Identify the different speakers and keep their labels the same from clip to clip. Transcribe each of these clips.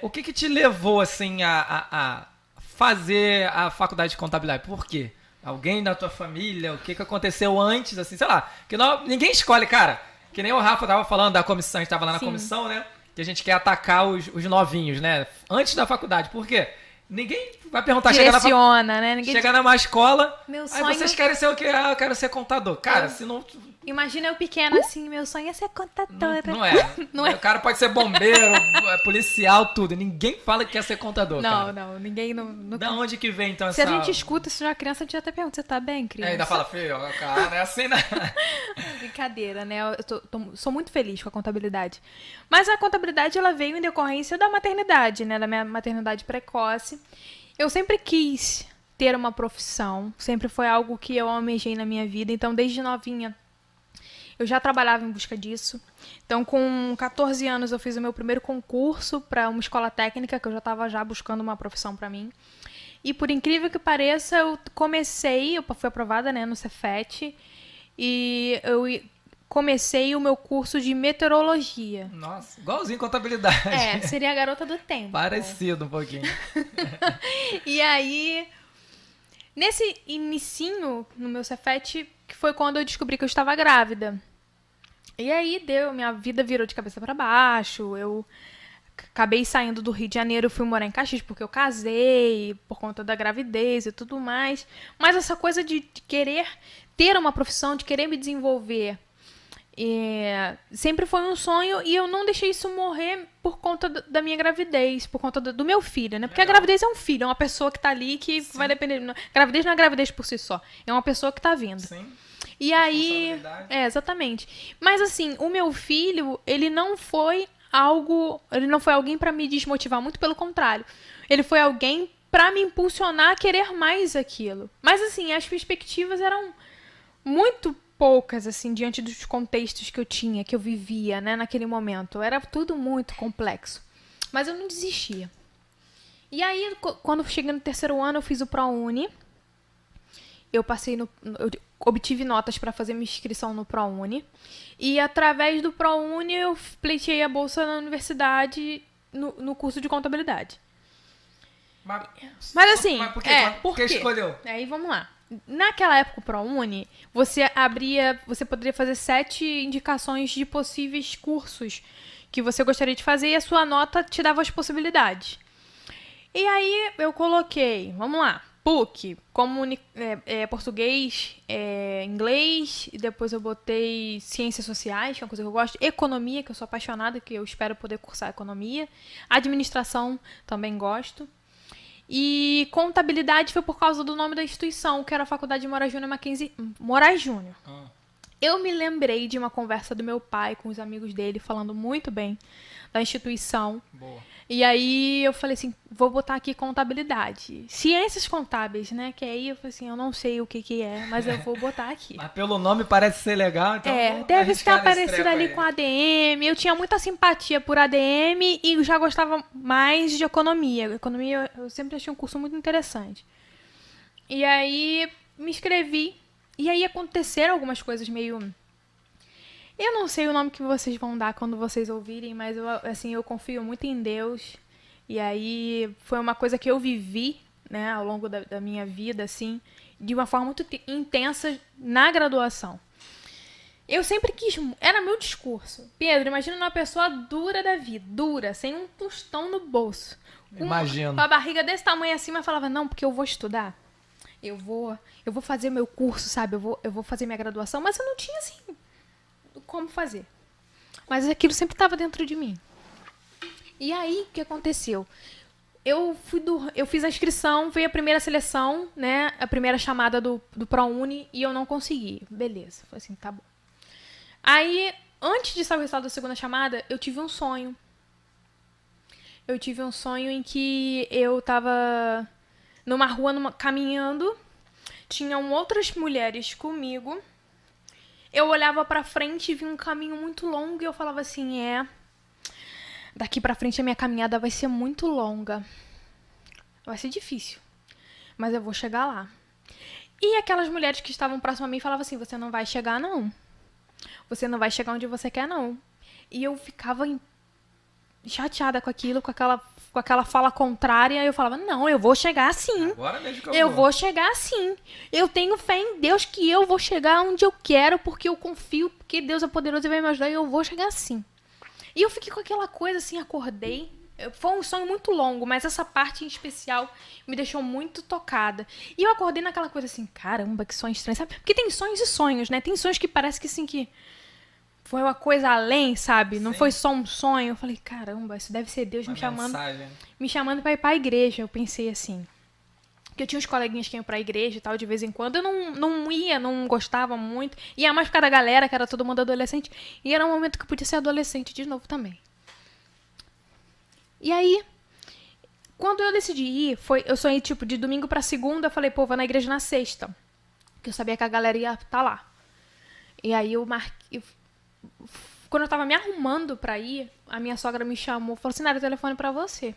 Speaker 1: O que te levou, assim, a fazer a faculdade de contabilidade? Por quê? Alguém da tua família? O que aconteceu antes, assim, sei lá. Que ninguém escolhe, cara. Que nem o Rafa tava falando da comissão, a gente tava lá na
Speaker 2: Sim.
Speaker 1: comissão, né? Que a gente quer atacar os novinhos, né? Antes da faculdade. Por quê? Ninguém vai perguntar,
Speaker 2: Direciona, né? Ninguém...
Speaker 1: chega numa escola,
Speaker 2: Meu
Speaker 1: aí
Speaker 2: sonho...
Speaker 1: vocês querem ser o quê? Ah, eu quero ser contador. Cara, se não...
Speaker 2: Imagina eu pequena assim, meu sonho é ser contadora.
Speaker 1: Não é.
Speaker 2: Não é.
Speaker 1: O cara pode ser bombeiro, policial, tudo. Ninguém fala que quer ser contador, cara.
Speaker 2: Não, ninguém não...
Speaker 1: Da onde que vem, então,
Speaker 2: Se
Speaker 1: essa...
Speaker 2: a gente escuta, se já é criança, a gente até pergunta, você tá bem, criança?
Speaker 1: Ainda fala, filho, cara, não é assim, né?
Speaker 2: Brincadeira, né? Sou muito feliz com a contabilidade. Mas a contabilidade, ela veio em decorrência da maternidade, né? Da minha maternidade precoce. Eu sempre quis ter uma profissão. Sempre foi algo que eu almejei na minha vida. Então, desde novinha, eu já trabalhava em busca disso. Então, com 14 anos, eu fiz o meu primeiro concurso para uma escola técnica, que eu já estava já buscando uma profissão para mim. E, por incrível que pareça, eu fui aprovada, né, no Cefet, e eu comecei o meu curso de meteorologia.
Speaker 1: Nossa, igualzinho contabilidade.
Speaker 2: Seria a garota do tempo.
Speaker 1: Parecido um pouquinho.
Speaker 2: E aí, nesse inicinho, no meu Cefet, que foi quando eu descobri que eu estava grávida. E aí minha vida virou de cabeça para baixo. Eu acabei saindo do Rio de Janeiro, fui morar em Caxias porque eu casei, por conta da gravidez e tudo mais. Mas essa coisa de querer ter uma profissão, de querer me desenvolver, sempre foi um sonho, e eu não deixei isso morrer por conta da minha gravidez, por conta do meu filho, né? Porque a gravidez é um filho, é uma pessoa que tá ali que Sim. vai depender... Gravidez não é gravidez por si só, é uma pessoa que tá vindo.
Speaker 1: Sim.
Speaker 2: E aí... exatamente. Mas assim, o meu filho, ele não foi alguém pra me desmotivar, muito pelo contrário. Ele foi alguém pra me impulsionar a querer mais aquilo. Mas assim, as perspectivas eram muito poucas, assim, diante dos contextos que eu tinha, que eu vivia, né, naquele momento. Era tudo muito complexo. Mas eu não desistia. E aí, quando eu cheguei no terceiro ano, eu fiz o ProUni. Eu obtive notas para fazer minha inscrição no ProUni. E através do ProUni, eu pleiteei a bolsa na universidade, no curso de contabilidade. Mas assim,
Speaker 1: por que escolheu?
Speaker 2: Aí vamos lá. Naquela época, o ProUni, você poderia fazer 7 indicações de possíveis cursos que você gostaria de fazer, e a sua nota te dava as possibilidades. E aí eu coloquei, vamos lá, PUC, português, inglês, e depois eu botei ciências sociais, que é uma coisa que eu gosto, economia, que eu sou apaixonada, que eu espero poder cursar economia, administração, também gosto. E contabilidade foi por causa do nome da instituição, que era a Faculdade Moraes Júnior Mackenzie. Moraes Júnior. Eu me lembrei de uma conversa do meu pai com os amigos dele, falando muito bem da instituição.
Speaker 1: Boa.
Speaker 2: E aí eu falei assim, vou botar aqui contabilidade. Ciências contábeis, né? Que aí eu falei assim, eu não sei o que é, mas eu vou botar aqui.
Speaker 1: Mas pelo nome parece ser legal, então...
Speaker 2: deve estar parecido ali com ADM. Eu tinha muita simpatia por ADM e já gostava mais de economia. Economia eu sempre achei um curso muito interessante. E aí me inscrevi. E aí aconteceram algumas coisas meio... Eu não sei o nome que vocês vão dar quando vocês ouvirem, mas eu confio muito em Deus. E aí foi uma coisa que eu vivi, né, ao longo da minha vida, assim, de uma forma muito intensa na graduação. Eu sempre quis... Era meu discurso. Pedro, imagina uma pessoa dura da vida, dura, sem um tostão no bolso.
Speaker 1: Imagino.
Speaker 2: Com a barriga desse tamanho assim, mas falava, não, porque eu vou estudar. Eu vou fazer meu curso, sabe? Eu vou fazer minha graduação, mas eu não tinha, assim... como fazer. Mas aquilo sempre estava dentro de mim. E aí, o que aconteceu? Eu fiz a inscrição, veio a primeira seleção, né? A primeira chamada do ProUni, e eu não consegui. Beleza, foi assim, tá bom. Aí, antes de sair o resultado da segunda chamada, eu tive um sonho. Eu tive um sonho em que eu tava numa rua, caminhando, tinham outras mulheres comigo. Eu olhava pra frente e vi um caminho muito longo e eu falava assim, daqui pra frente a minha caminhada vai ser muito longa. Vai ser difícil, mas eu vou chegar lá. E aquelas mulheres que estavam próximas a mim falavam assim, você não vai chegar não. Você não vai chegar onde você quer não. E eu ficava chateada com aquilo, com aquela fala contrária. Eu falava, não, eu vou chegar assim.
Speaker 1: Agora mesmo que
Speaker 2: Eu vou chegar assim. Eu tenho fé em Deus que eu vou chegar onde eu quero, porque eu confio, porque Deus é poderoso e vai me ajudar e eu vou chegar assim. E eu fiquei com aquela coisa assim, acordei. Foi um sonho muito longo, mas essa parte em especial me deixou muito tocada. E eu acordei naquela coisa assim, caramba, que sonho estranho, sabe? Porque tem sonhos e sonhos, né? Tem sonhos que parece que assim, que foi uma coisa além, sabe? Não
Speaker 1: Sim.
Speaker 2: foi só um sonho. Eu falei, caramba, isso deve ser Deus
Speaker 1: Uma mensagem.
Speaker 2: me chamando pra ir pra igreja. Eu pensei assim. Porque eu tinha uns coleguinhas que iam pra igreja e tal, de vez em quando. Eu não ia, não gostava muito. Ia mais por causa da galera, que era todo mundo adolescente. E era um momento que eu podia ser adolescente de novo também. E aí, quando eu decidi ir, eu sonhei, tipo, de domingo pra segunda. Eu falei, pô, vou na igreja na sexta. Porque eu sabia que a galera ia estar lá. E aí eu marquei... Quando eu tava me arrumando pra ir, a minha sogra me chamou, falou assim, Nara, o telefone pra você.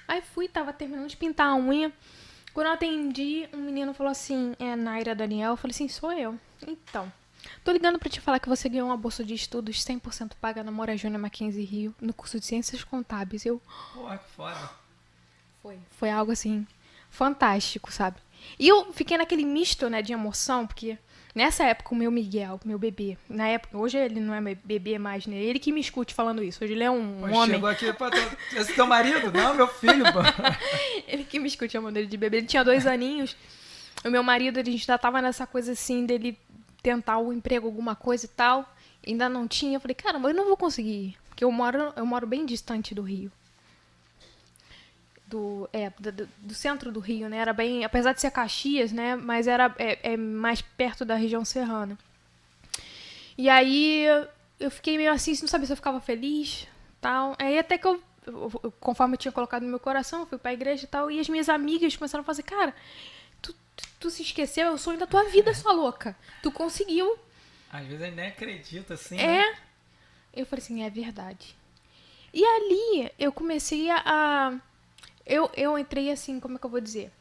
Speaker 2: Aí fui, tava terminando de pintar a unha. Quando eu atendi, um menino falou assim, é Naira Daniel. Eu falei assim, sou eu. Então, tô ligando pra te falar que você ganhou uma bolsa de estudos 100% paga na Moura Júnior Mackenzie Rio, no curso de Ciências Contábeis.
Speaker 1: Porra, que foda.
Speaker 2: Foi algo assim, fantástico, sabe? E eu fiquei naquele misto, né, de emoção, porque nessa época o meu Miguel, meu bebê, na época, hoje ele não é meu bebê mais, né? Ele que me escute falando isso. Hoje ele é um homem.
Speaker 1: Chegou aqui, pô, esse teu marido? Não, meu filho, pô.
Speaker 2: Ele que me escute chamando ele de bebê. Ele tinha 2 aninhos. O meu marido, a gente já tava nessa coisa assim, dele tentar o emprego, alguma coisa e tal. Ainda não tinha. Eu falei, caramba, eu não vou conseguir ir. Porque eu moro bem distante do Rio. Do centro do Rio, né? Era bem, apesar de ser Caxias, né? Mas era mais perto da região serrana. E aí eu fiquei meio assim, não sabia se eu ficava feliz, tal. Aí até que conforme eu tinha colocado no meu coração, eu fui pra igreja e tal. E as minhas amigas começaram a fazer, cara, tu se esqueceu, é o sonho da tua vida, sua louca. Tu conseguiu.
Speaker 1: Às vezes eu nem acredito, assim,
Speaker 2: É.
Speaker 1: né?
Speaker 2: Eu falei assim, é verdade. E ali eu comecei eu entrei assim, como é que eu vou dizer?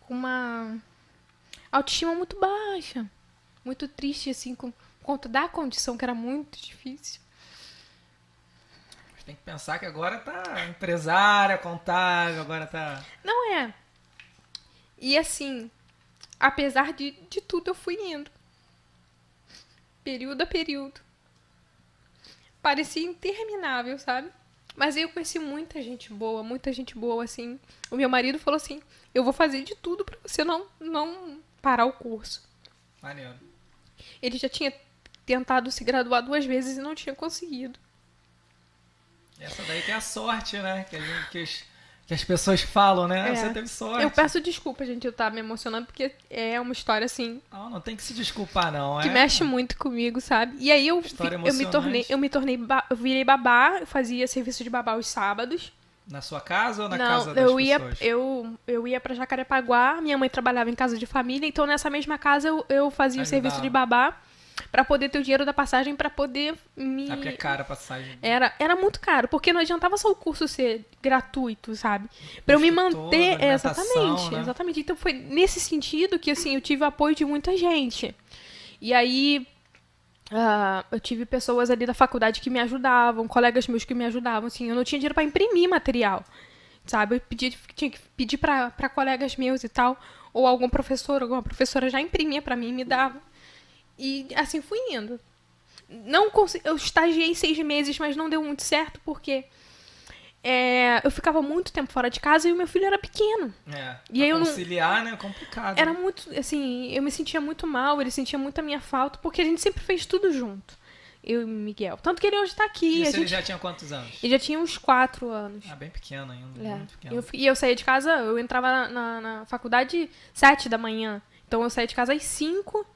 Speaker 2: Com uma autoestima muito baixa. Muito triste, assim, com conta da condição, que era muito difícil.
Speaker 1: Mas tem que pensar que agora tá empresária, contábil, agora tá...
Speaker 2: Não é. E assim, apesar de tudo, eu fui indo. Período a período. Parecia interminável, sabe? Mas aí eu conheci muita gente boa, assim. O meu marido falou assim, eu vou fazer de tudo pra você não parar o curso.
Speaker 1: Maneiro.
Speaker 2: Ele já tinha tentado se graduar 2 vezes e não tinha conseguido.
Speaker 1: Essa daí que é a sorte, né? Que as pessoas falam, né?
Speaker 2: É.
Speaker 1: Você teve sorte.
Speaker 2: Eu peço desculpa, gente, eu tava me emocionando, porque é uma história, assim,
Speaker 1: Não tem que se desculpar, não.
Speaker 2: que mexe muito comigo, sabe? E aí eu virei babá, eu fazia serviço de babá aos sábados.
Speaker 1: Na sua casa ou na
Speaker 2: Não,
Speaker 1: casa das pessoas?
Speaker 2: eu ia pra Jacarepaguá, minha mãe trabalhava em casa de família, então nessa mesma casa eu fazia o serviço de babá pra poder ter o dinheiro da passagem, pra poder me...
Speaker 1: Porque é cara a passagem.
Speaker 2: Era muito caro, porque não adiantava só o curso ser gratuito, sabe? Pra eu me manter... Exatamente,
Speaker 1: né?
Speaker 2: exatamente. Então foi nesse sentido que, assim, eu tive apoio de muita gente. E aí... eu tive pessoas ali da faculdade que me ajudavam, colegas meus que me ajudavam, assim, eu não tinha dinheiro pra imprimir material, sabe? Eu tinha que pedir pra colegas meus e tal, ou alguma professora já imprimia pra mim e me dava. E assim fui indo. Eu estagiei 6 meses, mas não deu muito certo, porque eu ficava muito tempo fora de casa e o meu filho era pequeno.
Speaker 1: E aí conciliar, né, é complicado.
Speaker 2: Era muito, assim, eu me sentia muito mal, ele sentia muito a minha falta, porque a gente sempre fez tudo junto, eu e o Miguel. Tanto que ele hoje tá aqui.
Speaker 1: Ele já tinha quantos anos?
Speaker 2: Ele já tinha uns 4 anos.
Speaker 1: Bem pequeno ainda, muito pequeno.
Speaker 2: Eu saía de casa, eu entrava na faculdade 7 da manhã, então eu saía de casa às 5,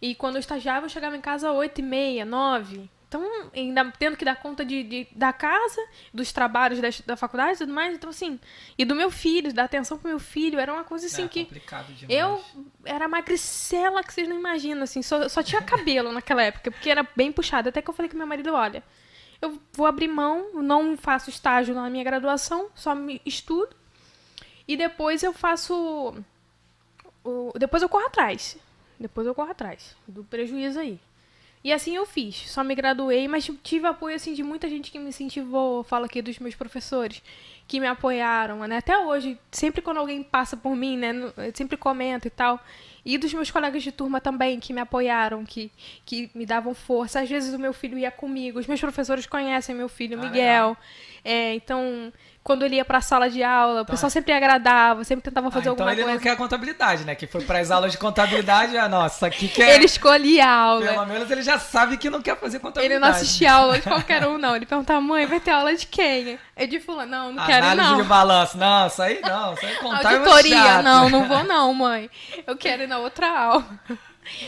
Speaker 2: e quando eu estagiava, eu chegava em casa às 8h30, 9. Então, ainda tendo que dar conta da casa, dos trabalhos da faculdade e tudo mais. Então, assim, e do meu filho, dar atenção pro meu filho, era uma coisa assim que...
Speaker 1: complicado demais.
Speaker 2: Eu era magricela que vocês não imaginam, assim, só tinha cabelo naquela época, porque era bem puxado. Até que eu falei com meu marido, olha, eu vou abrir mão, não faço estágio na minha graduação, só me estudo, e depois eu faço... Depois eu corro atrás do prejuízo aí. E assim eu fiz. Só me graduei, mas tive apoio assim de muita gente que me incentivou. Falo aqui dos meus professores que me apoiaram, né? Até hoje, sempre quando alguém passa por mim, né? Eu sempre comento e tal. E dos meus colegas de turma também, que me apoiaram, que me davam força. Às vezes o meu filho ia comigo. Os meus professores conhecem meu filho, Miguel. Então, quando ele ia pra sala de aula, o pessoal sempre agradava, sempre tentava fazer alguma coisa.
Speaker 1: Então ele não quer contabilidade, né? Que foi pras aulas de contabilidade, nossa, aqui quer...
Speaker 2: Ele escolhia a aula.
Speaker 1: Pelo menos ele já sabe que não quer fazer contabilidade.
Speaker 2: Ele não assistia aula de qualquer um, não. Ele perguntava, mãe, vai ter aula de quem? É de fulano. Não quero, não.
Speaker 1: Análise de balanço. Não, isso aí não. Isso aí contar
Speaker 2: auditoria.
Speaker 1: É chato.
Speaker 2: Não vou não, mãe. Eu quero ir na outra aula.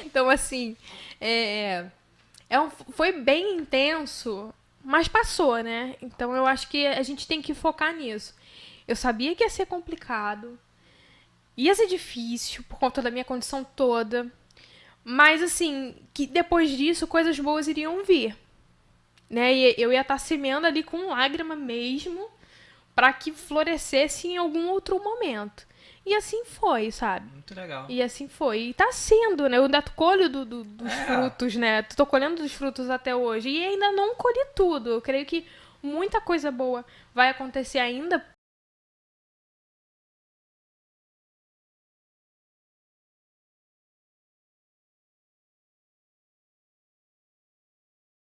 Speaker 2: Então, assim, foi bem intenso, mas passou, né? Então, eu acho que a gente tem que focar nisso. Eu sabia que ia ser complicado, ia ser difícil por conta da minha condição toda, mas, assim, que depois disso, coisas boas iriam vir. Né? E eu ia estar semeando ali com lágrima mesmo para que florescesse em algum outro momento. E assim foi, sabe?
Speaker 1: Muito legal.
Speaker 2: E assim foi. E tá sendo, né? Eu ainda colho dos frutos, né? Tô colhendo dos frutos até hoje. E ainda não colhi tudo. Eu creio que muita coisa boa vai acontecer ainda